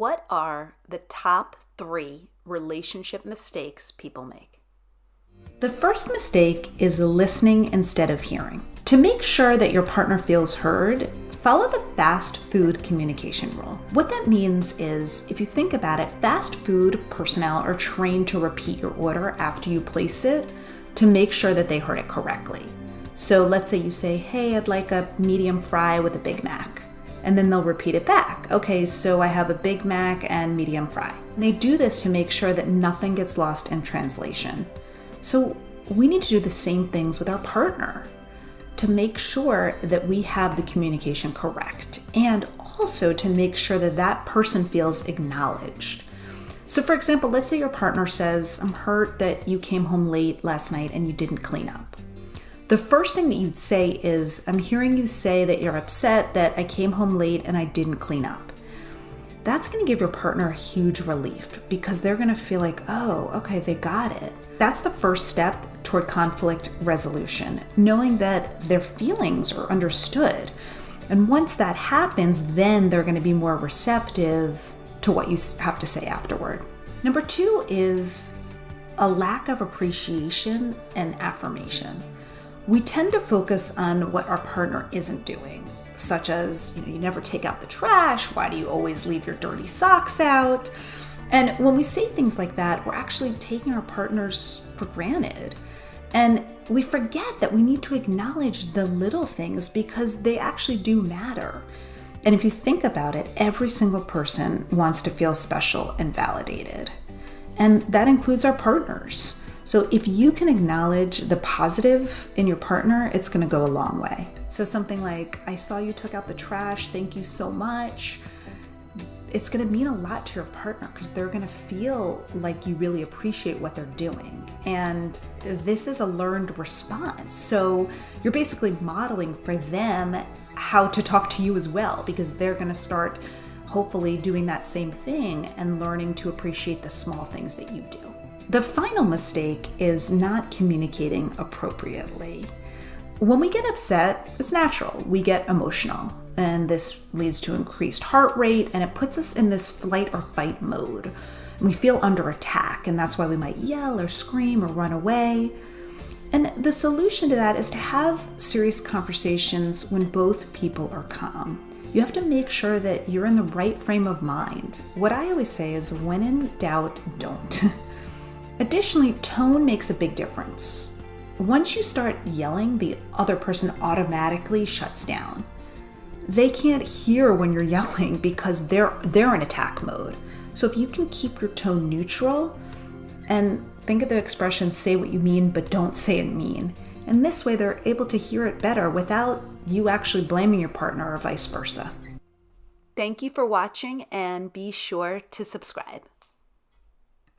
What are the top 3 relationship mistakes people make? The first mistake is listening instead of hearing. To make sure that your partner feels heard, follow the fast food communication rule. What that means is, if you think about it, fast food personnel are trained to repeat your order after you place it to make sure that they heard it correctly. So let's say you say, hey, I'd like a medium fry with a Big Mac. And then they'll repeat it back. Okay, so I have a Big Mac and medium fry. And they do this to make sure that nothing gets lost in translation. So we need to do the same things with our partner to make sure that we have the communication correct, and also to make sure that that person feels acknowledged. So for example, let's say your partner says, I'm hurt that you came home late last night and you didn't clean up. The first thing that you'd say is, I'm hearing you say that you're upset that I came home late and I didn't clean up. That's going to give your partner a huge relief because they're going to feel like, oh, okay, they got it. That's the first step toward conflict resolution, knowing that their feelings are understood. And once that happens, then they're going to be more receptive to what you have to say afterward. Number 2 is a lack of appreciation and affirmation. We tend to focus on what our partner isn't doing, such as, you never take out the trash, why do you always leave your dirty socks out? And when we say things like that, we're actually taking our partners for granted. And we forget that we need to acknowledge the little things because they actually do matter. And if you think about it, every single person wants to feel special and validated. And that includes our partners. So if you can acknowledge the positive in your partner, it's going to go a long way. So something like, I saw you took out the trash, thank you so much. It's going to mean a lot to your partner because they're going to feel like you really appreciate what they're doing. And this is a learned response. So you're basically modeling for them how to talk to you as well, because they're going to start hopefully doing that same thing and learning to appreciate the small things that you do. The final mistake is not communicating appropriately. When we get upset, it's natural. We get emotional, and this leads to increased heart rate, and it puts us in this flight or fight mode. And we feel under attack, and that's why we might yell or scream or run away. And the solution to that is to have serious conversations when both people are calm. You have to make sure that you're in the right frame of mind. What I always say is, when in doubt, don't. Additionally, tone makes a big difference. Once you start yelling, the other person automatically shuts down. They can't hear when you're yelling because they're in attack mode. So if you can keep your tone neutral, and think of the expression, say what you mean, but don't say it mean. And this way they're able to hear it better without you actually blaming your partner or vice versa. Thank you for watching, and be sure to subscribe.